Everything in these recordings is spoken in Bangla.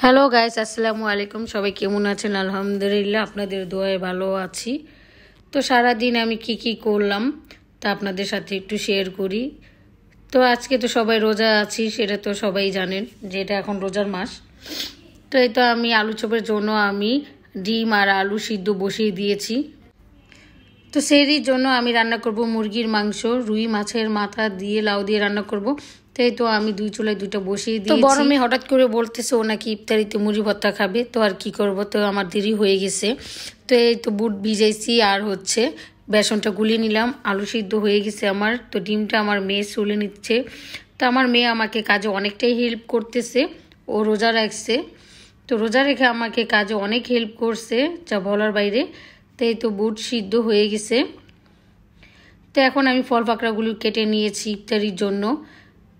হ্যালো গাইস, আসসালামু আলাইকুম। সবাই কেমন আছেন? আলহামদুলিল্লাহ, আপনাদের দোয়ায় ভালো আছি। তো সারাদিন আমি কি করলাম তা আপনাদের সাথে একটু শেয়ার করি। তো আজকে তো সবাই রোজা আছি, সেটা তো সবাই জানেন যে এটা এখন রোজার মাস। তো এই তো আমি আলু চপের জন্য আমি ডিম আর আলু সিদ্ধ বসিয়ে দিয়েছি। তো সেরির জন্য আমি রান্না করব মুরগির মাংস, রুই মাছের মাথা দিয়ে লাউ দিয়ে রান্না করব। তাই তো আমি দুই চুলায় দুটো বসিয়ে দিয়েছি। তো বড় মেয়ে হঠাৎ করে বলতেছে ও নাকি ইফতারিতে মুড়ি ভর্তা খাবে। তো আর কি করব, তো আমার দেরি হয়ে গেছে। তো এই তো বুট ভিজাইছি আর বেসনটা গুলিয়ে নিলাম। আলু সিদ্ধ হয়ে গেছে আমার। তো ডিমটা আমার মেয়ে সুলে নিচ্ছে। তো আমার মেয়ে আমাকে কাজে অনেকটাই হেল্প করতেছে। ও রোজা রাখছে, তো রোজা রেখে আমাকে কাজে অনেক হেল্প করছে, যা বলার বাইরে। তো এই তো বুট সিদ্ধ হয়ে গেছে। তো এখন আমি ফল পাকড়াগুলো কেটে নিয়েছি ইফতারির জন্য।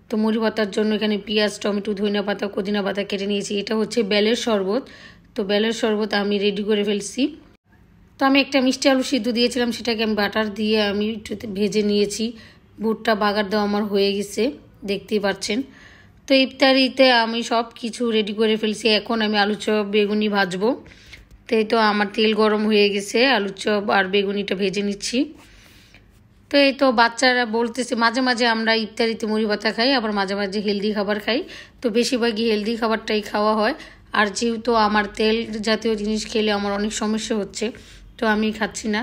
তো মুড়ি ভর্তার জন্য এখানে পেঁয়াজ, টমেটো, ধনিয়া পাতা, পুদিনা পাতা কেটে নিয়েছি। এটা হচ্ছে বেলের শরবত। তো বেলের শরবত আমি রেডি করে ফেলছি। তো আমি একটা মিষ্টি আলু সিদ্ধ দিয়েছিলাম, সেটাকে আমি বাটার দিয়ে আমি একটু ভেজে নিয়েছি। বুটটা বাগার দেওয়া আমার হয়ে গেছে, দেখতেই পাচ্ছেন। তো ইফতারিতে আমি সব কিছু রেডি করে ফেলছি। এখন আমি আলু চপ বেগুনি ভাজবো। তো এই তো আমার তেল গরম হয়ে গেছে, আলু চপ আর বেগুনিটা ভেজে নিচ্ছি। তো এই তো বাচ্চারা বলতেছে মাঝে মাঝে আমরা ইফতারিতে মুড়ি ভাতা খাই, আবার মাঝে মাঝে হেলদি খাবার খাই। তো বেশিরভাগই হেলদি খাবারটাই খাওয়া হয়। আর যেহেতু আমার তেল জাতীয় জিনিস খেলে আমার অনেক সমস্যা হচ্ছে, তো আমি খাচ্ছি না।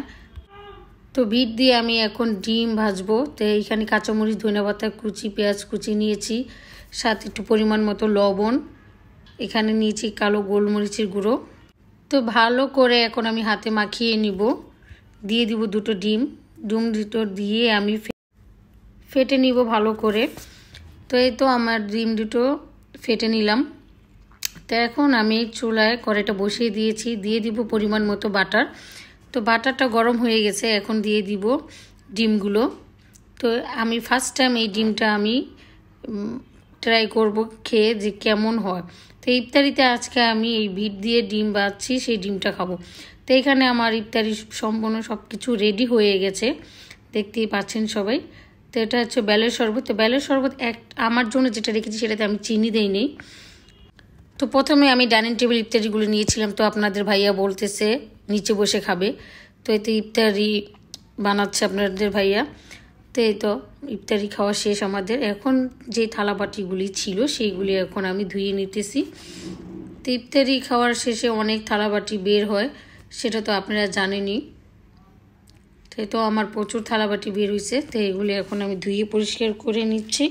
তো বিট দিয়ে আমি এখন ডিম ভাজবো। তো এইখানে কাঁচামরিচ, ধনিয়া পাতা কুচি, পেঁয়াজ কুচি নিয়েছি, সাথে একটু পরিমাণ মতো লবণ। এখানে নিয়েছি কালো গোলমরিচের গুঁড়ো। তো ভালো করে এখন আমি হাতে মাখিয়ে নিব। দিয়ে দিব দুটো ডিম দুটো দিয়ে আমি ফেটে নিব ভালো করে। তো এই তো আমার ডিম দুটো ফেটে নিলাম। তো এখন আমি চুলায় কড়াইটা বসিয়ে দিয়েছি, দিয়ে দিব পরিমাণ মতো বাটার। তো বাটারটা গরম হয়ে গেছে, এখন দিয়ে দিব ডিমগুলো। তো আমি ফার্স্ট টাইম এই ডিমটা আমি ট্রাই করব খেয়ে যে কেমন হয়। তো ইফতারিতে আজকে আমি এই বিট দিয়ে ডিম ভাজছি, সেই ডিমটা খাবো। তো এখানে আমার ইফতারি সম্পূর্ণ সব কিছু রেডি হয়ে গেছে, দেখতেই পাচ্ছেন সবাই। তো এটা হচ্ছে বেলের শরবত। তো বেলের শরবত আমার জন্য যেটা রেখেছি সেটাতে আমি চিনি দেইনি। তো প্রথমে আমি ডাইনিং টেবিল ইফতারিগুলো নিয়েছিলাম। তো আপনাদের ভাইয়া বলতেছে নিচে বসে খাবে। তো এতে ইফতারি বানাচ্ছে আপনাদের ভাইয়া। তো এই তো ইফতারি খাওয়া শেষ আমাদের। এখন যে থালাবাটিগুলি ছিল সেইগুলি এখন আমি ধুয়ে নিতেছি। তো ইফতারি খাওয়ার শেষে অনেক থালাবাটি বের হয়, সেটা তো আপনারা জানেনই। তো এই তো আমার প্রচুর থালাবাটি বের হয়েছে। তো এগুলি এখন আমি ধুয়ে পরিষ্কার করে নিচ্ছি।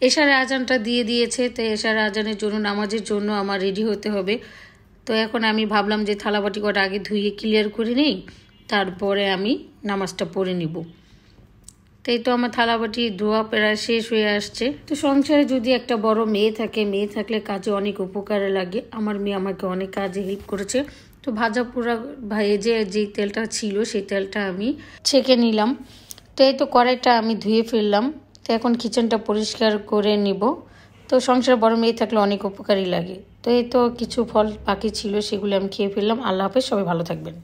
এশার আজানটা দিয়ে দিয়েছে। তো এশার আজানের জন্য, নামাজের জন্য আমার রেডি হতে হবে। তো এখন আমি ভাবলাম যে থালাবাটি কটা আগে ধুয়ে ক্লিয়ার করে নেই, তারপরে আমি নামাজটা পড়ে নিব। তো এই তো আমার থালাবাটি ধোয়া প্রায় শেষ হয়ে আসছে। তো সংসারে যদি একটা বড় মেয়ে থাকে, মেয়ে থাকলে কাজে অনেক উপকারে লাগে। আমার মেয়ে আমাকে অনেক কাজে হেল্প করেছে। তো ভাজা পোড়া ভেজে যেই তেলটা ছিল সেই তেলটা আমি ছেঁকে নিলাম। তো এই তো কড়াইটা আমি ধুয়ে ফেললাম। তো এখন কিচেনটা পরিষ্কার করে নিব। তো সংসারে বড় মেয়ে থাকলে অনেক উপকারী লাগে। তো এই তো কিছু ফল বাকি ছিল, সেগুলো আমি খেয়ে ফেললাম। আল্লাহ হাফেজ, সবাই ভালো থাকবেন।